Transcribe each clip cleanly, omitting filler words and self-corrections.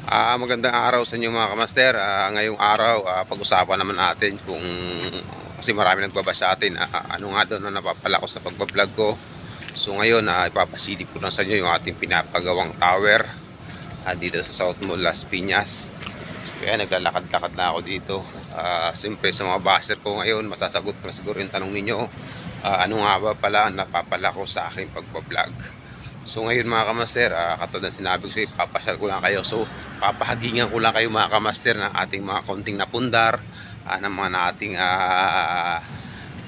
Magandang araw sa inyo mga kamaster. Ngayong araw, pag-usapan naman natin kung kasi marami nagbaba sa atin. Ano nga doon na napapala ko sa pagbablog ko. So ngayon, ipapasilip ko lang sa inyo yung ating pinapagawang tower dito sa South Mall, Las Piñas. So kaya naglalakad-lakad na ako dito. Siyempre sa mga baser ko ngayon, masasagot ko na siguro yung tanong ninyo. Ano nga ba pala ang napapala ko sa aking pagbablog? So ngayon mga kamaster, katulad na sinabi ko sa ipapasyal ko lang kayo. So papahagingan ko lang kayo mga kamaster ng ating mga konting napundar, ng mga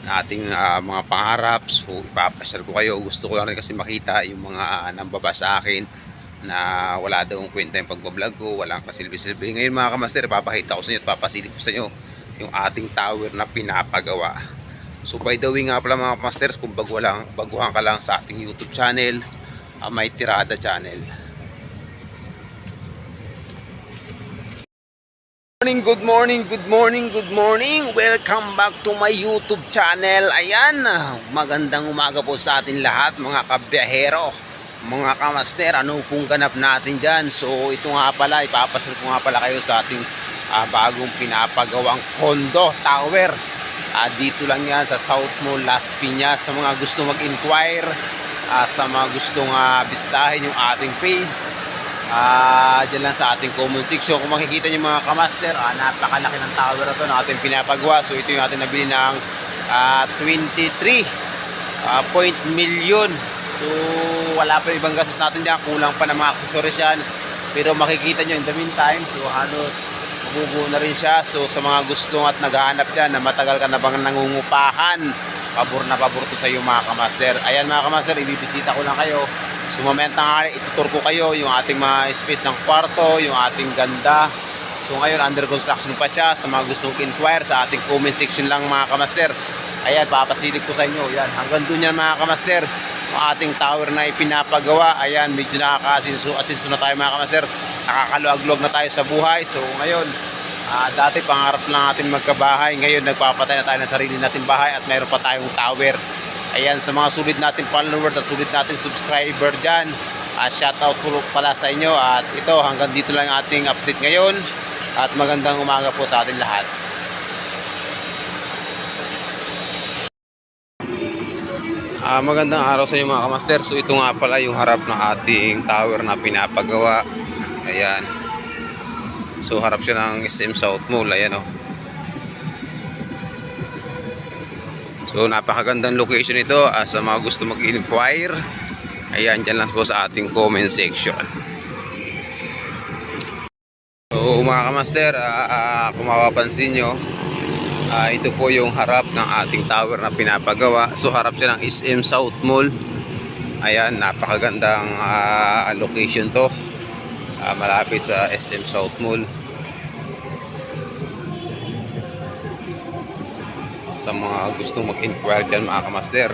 nating mga pangarap. So ipapasyal ko kayo. Gusto ko lang rin kasi makita yung mga nambaba sa akin na wala daw kwenta yung pagbablog ko, walang kasilbi-silbi. Ngayon mga kamaster, papakita ko sa inyo at papasilip ko sa inyo yung ating tower na pinapagawa. So by the way nga pala mga kamaster, kung baguhan ka lang sa ating YouTube channel, May Tirada channel. Good morning. Welcome back to my YouTube channel. Ayan, magandang umaga po sa atin lahat mga kabiyahero, mga kamaster. Ano pong ganap natin dyan? So ito nga pala, ipapasal ko nga pala kayo sa ating bagong pinapagawang condo tower. Dito lang yan sa South Mall, Las Piñas. Sa mga gusto mag-inquire, sa mga gustong bistahin yung ating page, dyan lang sa ating comment section. Kung makikita nyo mga kamaster, napakalaki ng tower na ito na ating pinapagawa. So ito yung ating nabili ng 23 million. So wala pa ibang gastos natin dyan, kulang pa ng mga accessories yan. Pero makikita nyo in the meantime, so halos mabubuo na rin siya. So sa mga gustong at naghahanap dyan na matagal ka na bang nangungupahan, pabor na pabor to sa iyo mga kamaster. Ayan mga kamaster, ibibisita ko lang kayo. So momenta nga, itutur ko kayo yung ating mga space ng kwarto, yung ating ganda. So ngayon under construction pa siya. Sa mga gustong inquire, sa ating comment section lang mga kamaster. Ayan, papasilip ko sa inyo. Ayan, hanggang doon yan mga kamaster, yung ating tower na ipinapagawa. Ayan, medyo nakaka-asinso na tayo mga kamaster. Nakakaluag-luag na tayo sa buhay. So ngayon, dati pangarap lang natin magkabahay. Ngayon nagpapatay na tayo ng sarili natin bahay at mayroon pa tayong tower. Ayan, sa mga sulit natin followers at sulit natin subscriber dyan, shoutout po pala sa inyo. At ito, hanggang dito lang ating update ngayon. At magandang umaga po sa atin lahat. Magandang araw sa inyo mga kamaster. So ito nga pala yung harap ng ating tower na pinapagawa. Ayan. So harap siya ng SM South Mall. Ayan o. So napakagandang location ito. Sa mga gusto mag-inquire, ayan, dyan lang po sa ating comment section. So mga kamaster, kung mapapansin nyo, ito po yung harap ng ating tower na pinapagawa. So harap siya ng SM South Mall. Ayan, napakagandang location to. Malapit sa SM South Mall. Sa mga gustong mag-inquire dyan mga kamaster,